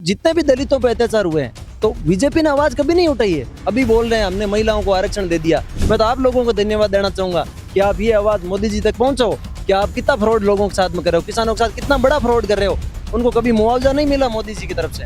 जितने भी दलितों पे अत्याचार हुए हैं तो बीजेपी ने आवाज कभी नहीं उठाई है। अभी बोल रहे हैं हमने महिलाओं को आरक्षण दे दिया। मैं तो आप लोगों को धन्यवाद देना चाहूंगा कि आप ये आवाज मोदी जी तक पहुंचो कि आप कितना फ्रॉड लोगों के साथ में कर रहे हो, किसानों के साथ कितना बड़ा फ्रॉड कर रहे हो। उनको कभी मुआवजा नहीं मिला मोदी जी की तरफ से।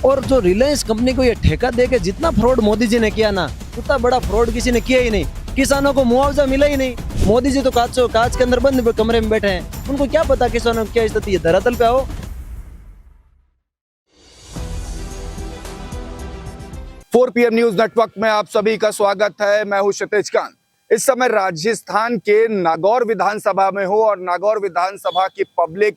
और जो रिलायंस कंपनी को ये ठेका दे के जितना फ्रॉड मोदी जी ने किया ना, उतना बड़ा फ्रॉड किसी ने किया ही नहीं। किसानों को मुआवजा मिला ही नहीं। मोदी जी तो कांच के अंदर बंद कमरे में बैठे हैं, उनको क्या पता किसानों की क्या स्थिति है। धरातल पे आओ। 4 PM न्यूज नेटवर्क में आप सभी का स्वागत है। मैं हूं क्षितिज कांत। इस समय राजस्थान के नागौर विधानसभा में हूं और नागौर विधानसभा की पब्लिक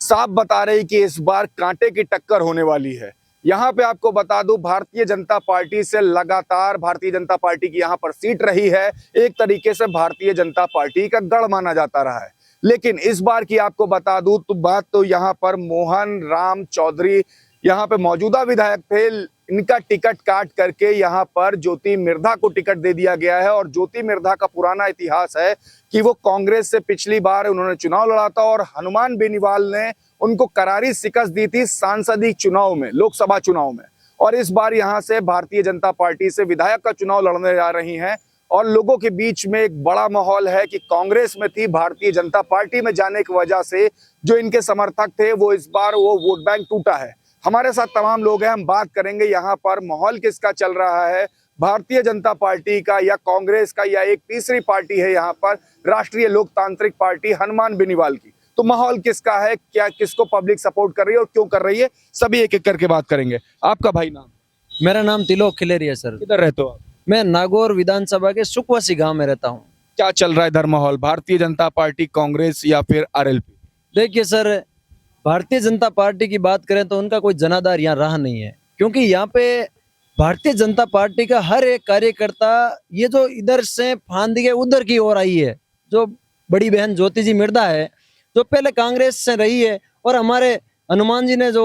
साफ बता रही कि इस बार कांटे की टक्कर होने वाली है। यहां पे आपको बता दूं, भारतीय जनता पार्टी से लगातार भारतीय जनता पार्टी की यहां पर सीट रही है। एक तरीके से भारतीय जनता पार्टी का गढ़ माना जाता रहा है। लेकिन इस बार की आपको बता दूं तो बात तो यहाँ पर मोहन राम चौधरी यहाँ पे मौजूदा विधायक थे। इनका टिकट काट करके यहाँ पर ज्योति मिर्धा को टिकट दे दिया गया है। और ज्योति मिर्धा का पुराना इतिहास है कि वो कांग्रेस से पिछली बार उन्होंने चुनाव लड़ा था और हनुमान बेनीवाल ने उनको करारी शिकस्त दी थी सांसदीय चुनाव में, लोकसभा चुनाव में। और इस बार यहाँ से भारतीय जनता पार्टी से विधायक का चुनाव लड़ने जा रही हैं। और लोगों के बीच में एक बड़ा माहौल है कि कांग्रेस में थी, भारतीय जनता पार्टी में जाने की वजह से जो इनके समर्थक थे वो इस बार वो वोट बैंक टूटा है। हमारे साथ तमाम लोग हैं, हम बात करेंगे यहाँ पर माहौल किसका चल रहा है, भारतीय जनता पार्टी का या कांग्रेस का या एक तीसरी पार्टी है यहाँ पर राष्ट्रीय लोकतांत्रिक पार्टी हनुमान बेनीवाल की। तो माहौल किसका है, क्या किसको पब्लिक सपोर्ट कर रही है और क्यों कर रही है, सभी एक एक करके बात करेंगे। आपका भाई नाम? मेरा नाम तिलोक खिलेरी है सर। किधर रहते हो आप? मैं नागौर विधानसभा के सुखवासी गांव में रहता हूँ। क्या चल रहा है इधर माहौल, भारतीय जनता पार्टी, कांग्रेस या फिर RLP? देखिए सर, भारतीय जनता पार्टी की बात करें तो उनका कोई जनाधार यहाँ रहा नहीं है। क्योंकि यहाँ पे भारतीय जनता पार्टी का हर एक कार्यकर्ता ये जो इधर से फांद के उधर की ओर आई है। जो बड़ी बहन ज्योति जी मिर्धा है जो पहले कांग्रेस से रही है और हमारे हनुमान जी ने जो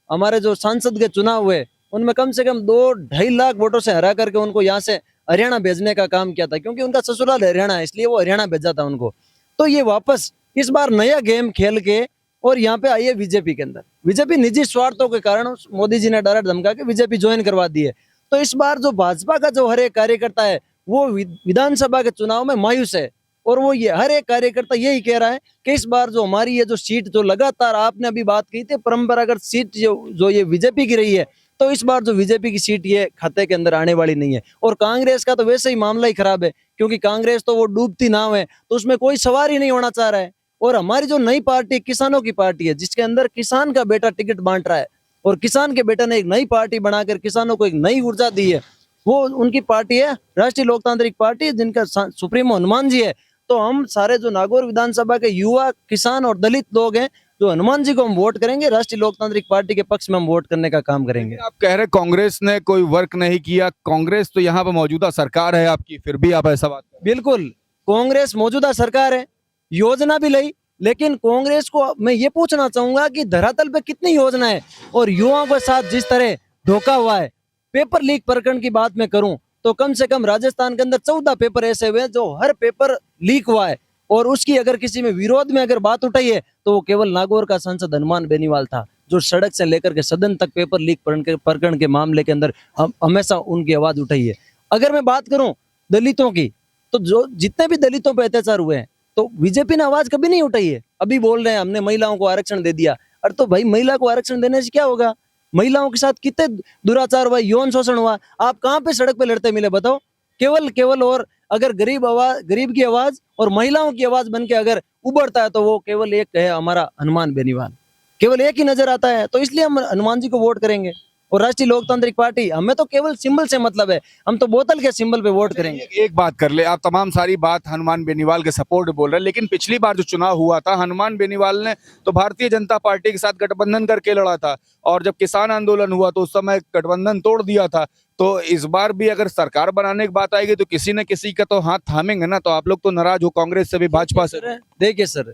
हमारे जो सांसद के चुनाव हुए उनमें कम से कम 2-2.5 लाख वोटों से हरा करके उनको यहाँ से हरियाणा भेजने का काम किया था। क्योंकि उनका ससुराल हरियाणा है, इसलिए वो हरियाणा भेजा था उनको। तो ये वापस इस बार नया गेम खेल के और यहाँ पे आई है बीजेपी के अंदर। बीजेपी निजी स्वार्थों के कारण मोदी जी ने डरा धमका के बीजेपी ज्वाइन करवा दी है। तो इस बार जो भाजपा का जो हर एक कार्यकर्ता है वो विधानसभा के चुनाव में मायूस है। और वो ये हर एक कार्यकर्ता यही कह रहा है कि इस बार जो हमारी ये जो सीट जो लगातार आपने अभी बात की थी परंपरागत सीट जो ये बीजेपी की रही है, तो इस बार जो बीजेपी की सीट ये खाते के अंदर आने वाली नहीं है। और कांग्रेस का तो वैसे ही मामला ही खराब है क्योंकि कांग्रेस तो वो डूबती नाव है, तो उसमें कोई सवार ही नहीं होना चाह रहा है। और हमारी जो नई पार्टी किसानों की पार्टी है जिसके अंदर किसान का बेटा टिकट बांट रहा है और किसान के बेटा ने एक नई पार्टी बनाकर किसानों को एक नई ऊर्जा दी है, वो उनकी पार्टी है राष्ट्रीय लोकतांत्रिक पार्टी जिनका सुप्रीमो हनुमान जी है। तो हम सारे जो नागौर विधानसभा के युवा किसान और दलित लोग हैं जो हनुमान जी को हम वोट करेंगे, राष्ट्रीय लोकतांत्रिक पार्टी के पक्ष में हम वोट करने का काम करेंगे। आप कह रहे कांग्रेस ने कोई वर्क नहीं किया, कांग्रेस तो यहाँ पर मौजूदा सरकार है आपकी, फिर भी आप ऐसा बात कर रहे हैं? बिल्कुल, कांग्रेस मौजूदा सरकार है, योजना भी लाई। लेकिन कांग्रेस को मैं ये पूछना चाहूंगा कि धरातल पे कितनी योजना है और युवाओं के साथ जिस तरह धोखा हुआ है। पेपर लीक प्रकरण की बात मैं करूं तो कम से कम राजस्थान के अंदर 14 पेपर ऐसे हुए जो हर पेपर लीक हुआ है। और उसकी अगर किसी में विरोध में अगर बात उठाई है तो वो केवल नागौर का सांसद हनुमान बेनीवाल था जो सड़क से लेकर के सदन तक पेपर लीक प्रकरण के मामले के अंदर हमेशा उनकी आवाज उठाई है। अगर मैं बात करूं दलितों की तो जो जितने भी दलितों पर अत्याचार हुए हैं तो बीजेपी ने आवाज कभी नहीं उठाई है। अभी बोल रहे हैं हमने महिलाओं को आरक्षण दे दिया। अरे तो भाई महिला को आरक्षण देने से क्या होगा? महिलाओं के साथ कितने दुराचार हुआ, यौन शोषण हुआ, आप कहाँ पे सड़क पे लड़ते मिले बताओ? केवल और अगर गरीब की आवाज और महिलाओं की आवाज बन के अगर उभरता है तो वो केवल एक है हमारा हनुमान बेनीवाल, केवल एक ही नजर आता है। तो इसलिए हम हनुमान जी को वोट करेंगे। और राष्ट्रीय लोकतांत्रिक पार्टी हमें तो केवल सिंबल से मतलब है, हम तो बोतल के सिंबल पे वोट करेंगे। एक बात कर ले, आप तमाम सारी बात हनुमान बेनीवाल के सपोर्ट बोल रहे हैं, लेकिन पिछली बार जो चुनाव हुआ था हनुमान बेनीवाल ने तो भारतीय जनता पार्टी के साथ गठबंधन करके लड़ा था। और जब किसान आंदोलन हुआ तो उस समय गठबंधन तोड़ दिया था। तो इस बार भी अगर सरकार बनाने की बात आएगी तो किसी न किसी का तो हाथ थामेंगे ना। तो आप लोग तो नाराज हो कांग्रेस से भी, भाजपा से। देखिए सर,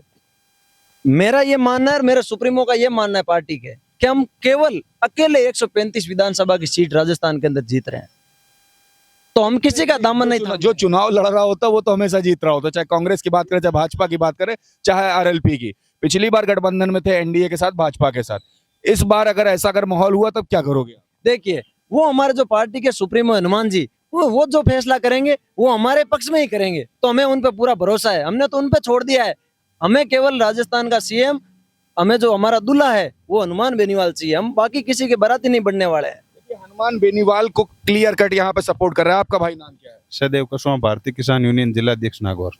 मेरा ये मानना है, मेरा सुप्रीमो का ये मानना है पार्टी के कि हम केवल अकेले 135 विधानसभा की सीट राजस्थान के अंदर जीत रहे हैं। तो हम किसी का दामन नहीं था। जो चुनाव लड़ रहा होता वो तो हमेशा जीत रहा होता, चाहे कांग्रेस की बात करें, चाहे भाजपा की बात करें, चाहे RLP की। पिछली बार गठबंधन में थे NDA के साथ, भाजपा के साथ। इस बार अगर ऐसा अगर माहौल हुआ तब क्या करोगे? देखिए, वो हमारे जो पार्टी के सुप्रीमो हनुमान जी, वो जो फैसला करेंगे वो हमारे पक्ष में ही करेंगे, तो हमें उन पे पूरा भरोसा है। हमने तो उन पे छोड़ दिया है। हमें केवल राजस्थान का सीएम, हमें जो हमारा दूल्हा है वो हनुमान बेनीवाल चाहिए। हम बाकी किसी के बाराती नहीं बनने वाले हैं। देखिए, हनुमान बेनीवाल को क्लियर कट यहाँ पे सपोर्ट कर रहा है। आपका भाई नाम क्या है? सदैव कुशवाहा, भारतीय किसान यूनियन जिलाध्यक्ष नागौर।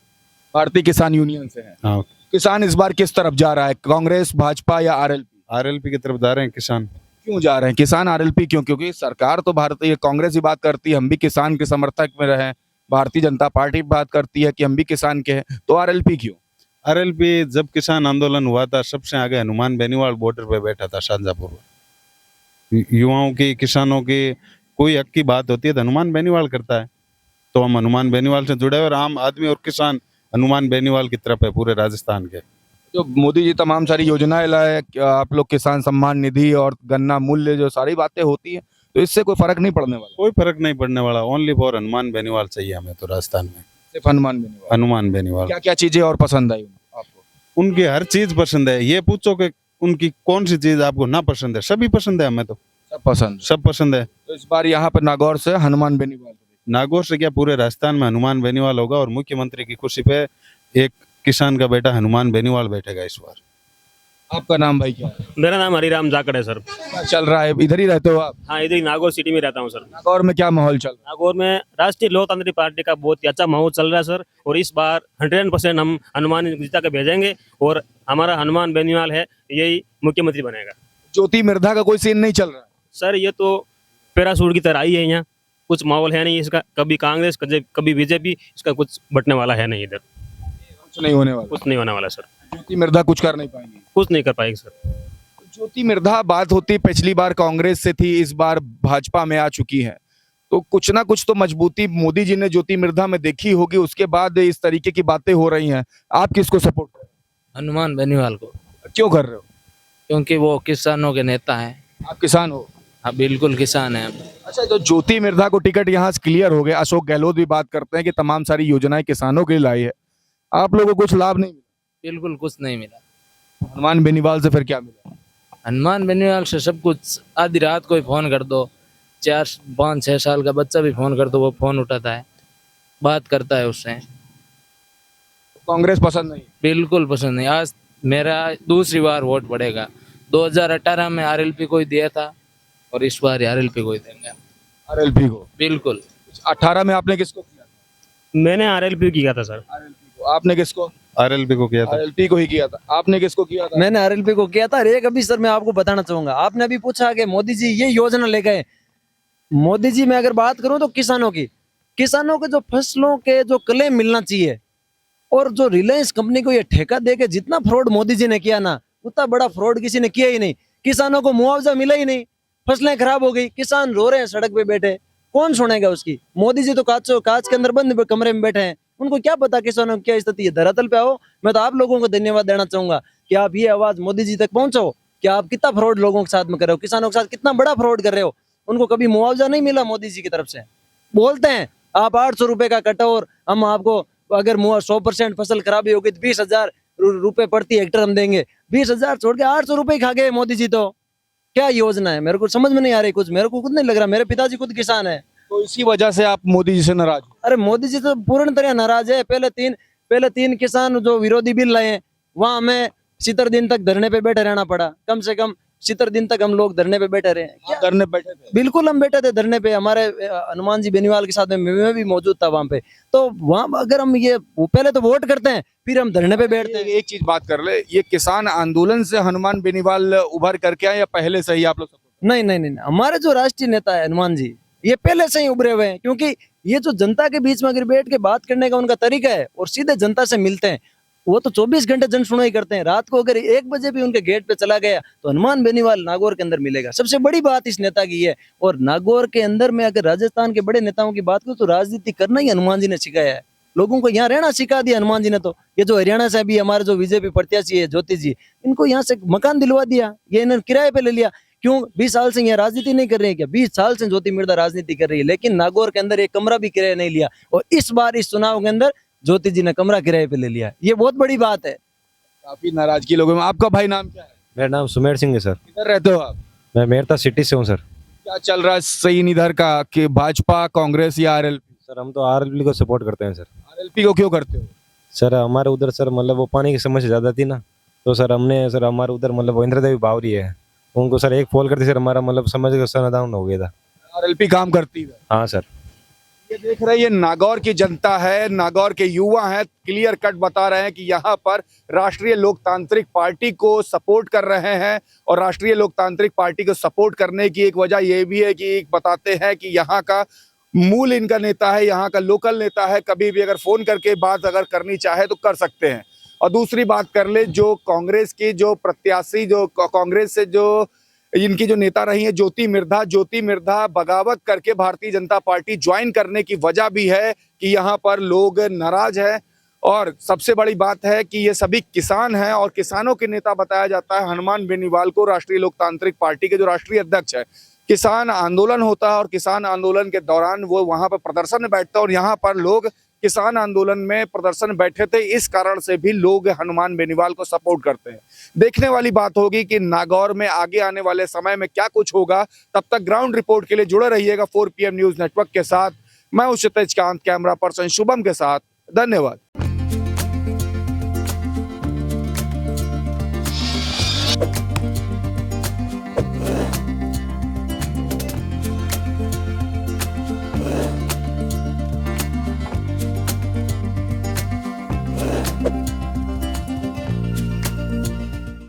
भारतीय किसान यूनियन से है। हाँ, किसान इस बार किस तरफ जा रहा है, कांग्रेस, भाजपा या आरएलपी? आरएलपी की तरफ जा रहे हैं किसान। क्यों जा रहे हैं किसान आरएलपी क्यों? क्योंकि सरकार तो भारतीय कांग्रेस ही बात करती है हम भी किसान के समर्थक में रहे, भारतीय जनता पार्टी बात करती है कि हम भी किसान के हैं, तो आरएलपी क्यों? आरएलपी जब किसान आंदोलन हुआ था सबसे आगे हनुमान बेनीवाल बॉर्डर पे बैठा था शाहजहाँपुर में। युवाओं की, किसानों की कोई हक की बात होती है तो हनुमान बेनीवाल करता है, तो हम हनुमान बेनीवाल से जुड़े हुए और आम आदमी और किसान हनुमान बेनीवाल की तरफ है पूरे राजस्थान के। जो मोदी जी तमाम सारी योजनाएं लाए, आप लोग किसान सम्मान निधि और गन्ना मूल्य, जो सारी बातें होती है, तो इससे कोई फर्क नहीं पड़ने वाला? कोई फर्क नहीं पड़ने वाला, ओनली फॉर हनुमान बेनीवाल चाहिए हमें तो राजस्थान में। सिर्फ हनुमान बेनीवाल। हनुमान बेनीवाल, क्या क्या चीजें और पसंद आई आपको? उनकी हर चीज पसंद है। ये पूछो कि उनकी कौन सी चीज आपको ना पसंद है, सभी पसंद है हमें तो, सब पसंद। सब पसंद है। तो इस बार यहाँ पर नागौर से हनुमान बेनीवाल। नागौर से क्या पूरे राजस्थान में हनुमान बेनीवाल होगा और मुख्यमंत्री की खुशी पे एक किसान का बेटा हनुमान बेनीवाल बैठेगा इस बार। आपका नाम भाई क्या है? मेरा नाम हरिराम जाकड़ है सर। क्या चल रहा है? इधर ही रहते हो आप? हाँ, इधर ही नागौर सिटी में रहता हूँ सर। नागौर में क्या माहौल चल रहा नागौर में राष्ट्रीय लोकतांत्रिक पार्टी का बहुत ही अच्छा माहौल चल रहा है सर, और इस बार 100% हम हनुमान जी को जिता के भेजेंगे और हमारा हनुमान बेनीवाल है यही मुख्यमंत्री बनेगा। है? ज्योति मिर्धा का कोई सीन नहीं चल रहा है? सर ये तो पैराशूट की तरह ही है, यहाँ कुछ माहौल है नहीं इसका, कभी कांग्रेस कभी बीजेपी, इसका कुछ बटने वाला है नहीं, इधर कुछ नहीं होने वाला। कुछ नहीं होने वाला सर, ज्योति मिर्धा कुछ कर नहीं पाएंगी? कुछ नहीं कर पाएगी सर। ज्योति मिर्धा बात होती पिछली बार कांग्रेस से थी, इस बार भाजपा में आ चुकी है, तो कुछ ना कुछ तो मजबूती मोदी जी ने ज्योति मिर्धा में देखी होगी, उसके बाद इस तरीके की बातें हो रही हैं। आप किसको सपोर्ट कर रहे हनुमान बेनीवाल को, हो? क्यों कर रहे हो? क्योंकि वो किसानों के नेता हैं। आप किसान हो? हाँ बिल्कुल किसान हैं। अच्छा, तो ज्योति मिर्धा को टिकट यहाँ से क्लियर हो गया। अशोक गहलोत भी बात करते हैं कि तमाम सारी योजनाएं किसानों के लिए लाई है, आप लोगों को कुछ लाभ नहीं मिला। बिल्कुल कुछ नहीं मिला। हनुमान बेनीवाल से फिर क्या मिला? हनुमान बेनीवाल से सब कुछ, आधी रात को ही फोन कर दो, 4-5-6 साल का बच्चा भी फोन कर दो, वो फोन उठाता है, बात करता है उससे। कांग्रेस पसंद नहीं? बिल्कुल पसंद नहीं। आज मेरा दूसरी बार वोट पड़ेगा। 2018 में आरएलपी को ही दिया था और इस बार आरएलपी को ही देंगे। आरएलपी को? बिल्कुल। 18 में आपने किसको किया था? मैंने आरएलपी किया था सर। आरएलपी को। आपने किसको? आरएलपी को किया था। आरएलपी को ही किया था। आपने किसको किया था? मैंने आरएलपी को किया था। और एक अभी सर मैं आपको बताना चाहूंगा, आपने अभी पूछा कि मोदी जी ये योजना ले गए। मोदी जी में अगर बात करूं तो किसानों की, किसानों के जो फसलों के जो क्लेम मिलना चाहिए, और जो रिलायंस कंपनी को ये ठेका दे के जितना फ्रॉड मोदी जी ने किया ना, उतना बड़ा फ्रॉड किसी ने किया ही नहीं। किसानों को मुआवजा मिला ही नहीं, फसलें खराब हो गई, किसान रो रहे हैं सड़क पे बैठे, कौन सुनेगा उसकी? मोदी जी तो कांच के अंदर बंद कमरे में बैठे हैं, उनको क्या पता किसानों की क्या स्थिति है। धरातल पे आओ। मैं तो आप लोगों को धन्यवाद देना चाहूंगा कि आप ये आवाज मोदी जी तक पहुंचाओ कि आप कितना फ्रॉड लोगों के साथ में कर रहे हो, किसानों के साथ कितना बड़ा फ्रॉड कर रहे हो। उनको कभी मुआवजा नहीं मिला मोदी जी की तरफ से। बोलते हैं आप 800 रुपए का कटोर, हम आपको अगर 100% फसल खराबी होगी तो 20,000 रुपए प्रति हेक्टर हम देंगे। 20,000 छोड़ के 800 रुपए खा गए मोदी जी। तो क्या योजना है, मेरे को समझ में नहीं आ रही कुछ। मेरे को खुद नहीं लग रहा, मेरे पिताजी खुद किसान है। तो इसी वजह से आप मोदी जी से नाराज हो? अरे मोदी जी तो पूर्ण तरह नाराज है। पहले तीन किसान जो विरोधी बिल लाए हैं, वहां हमें 70 दिन तक धरने पे बैठे रहना पड़ा। कम से कम 70 दिन तक हम लोग धरने पे बैठे रहे। क्या धरने बैठे थे? बिल्कुल हम बैठे थे धरने पे। हमारे हनुमान जी बेनीवाल के साथ में मैं भी मौजूद था वहां पे। तो वहां अगर हम ये पहले तो वोट करते हैं, फिर हम धरने पे बैठते हैं। एक चीज बात कर ले, ये किसान आंदोलन से हनुमान बेनीवाल उभर करके आए या पहले से ही आप लोग सपोर्ट? नहीं नहीं नहीं, हमारे जो राष्ट्रीय नेता है हनुमान जी, ये पहले से ही उभरे हुए हैं। क्योंकि ये जो जनता के बीच में अगर बैठ के बात करने का उनका तरीका है और सीधे जनता से मिलते हैं, वो तो 24 घंटे जन सुनवाई करते हैं। रात को अगर 1 बजे भी उनके गेट पे चला गया तो हनुमान बेनीवाल नागौर के अंदर मिलेगा। सबसे बड़ी बात इस नेता की है। और नागौर के अंदर में अगर राजस्थान के बड़े नेताओं की बात करूं तो राजनीति करना ही हनुमान जी ने सिखाया है। लोगों को यहाँ रहना सिखा दिया हनुमान जी ने। तो ये जो हरियाणा से अभी हमारे जो बीजेपी प्रत्याशी है ज्योति जी, इनको यहाँ से मकान दिलवा दिया, ये इन्होंने किराए पे ले लिया। क्यों? 20 साल से यहाँ राजनीति नहीं कर रही है क्या? 20 साल से ज्योति मिर्धा राजनीति कर रही है, लेकिन नागौर के अंदर एक कमरा भी किराया नहीं लिया। और इस बार इस चुनाव के अंदर ज्योति जी ने कमरा किराए पे ले लिया। ये बहुत बड़ी बात है। काफी नाराजगी लोगों में। आपका भाई नाम क्या है? मेरा नाम सुमेर सिंह है सर। किधर रहते हो आप? मैं मेरता सिटी से हूँ सर। क्या चल रहा है सीन इधर का कि भाजपा, कांग्रेस या आरएलपी? सर हम तो आरएलपी को सपोर्ट करते हैं सर। आरएलपी को क्यों करते हो? सर हमारे उधर सर मतलब वो पानी की समस्या ज़्यादा थी ना, तो सर हमने सर हमारे उधर मतलब वो इंदिरा देवी बावरी है, उनको सर एक फॉल करते सर हमारा मतलब समझ का समाधान हो गया था। आरएलपी काम करती है। हाँ सर। ये देख रहे हैं, ये नागौर की जनता है, नागौर के युवा हैं, क्लियर कट बता रहे हैं कि यहाँ पर राष्ट्रीय लोकतांत्रिक पार्टी को सपोर्ट कर रहे हैं। और राष्ट्रीय लोकतांत्रिक पार्टी को सपोर्ट करने की एक वजह ये भी है कि बताते हैं कि यहाँ का मूल इनका नेता है, यहाँ का लोकल नेता है, कभी भी अगर फोन करके बात अगर करनी चाहे तो कर सकते हैं। और दूसरी बात कर ले, जो कांग्रेस की जो प्रत्याशी, जो कांग्रेस से जो इनकी जो नेता रही है ज्योति मिर्धा बगावत करके भारतीय जनता पार्टी ज्वाइन करने की वजह भी है कि यहाँ पर लोग नाराज हैं। और सबसे बड़ी बात है कि ये सभी किसान हैं और किसानों के नेता बताया जाता है हनुमान बेनीवाल को, राष्ट्रीय लोकतांत्रिक पार्टी के जो राष्ट्रीय अध्यक्ष है। किसान आंदोलन होता है और किसान आंदोलन के दौरान वो वहां पर प्रदर्शन में बैठता है और यहाँ पर लोग किसान आंदोलन में प्रदर्शन बैठे थे, इस कारण से भी लोग हनुमान बेनीवाल को सपोर्ट करते हैं। देखने वाली बात होगी कि नागौर में आगे आने वाले समय में क्या कुछ होगा। तब तक ग्राउंड रिपोर्ट के लिए जुड़े रहिएगा 4 PM न्यूज नेटवर्क के साथ। मैं हूं क्षितिज कांत, कैमरा पर्सन शुभम के साथ। धन्यवाद।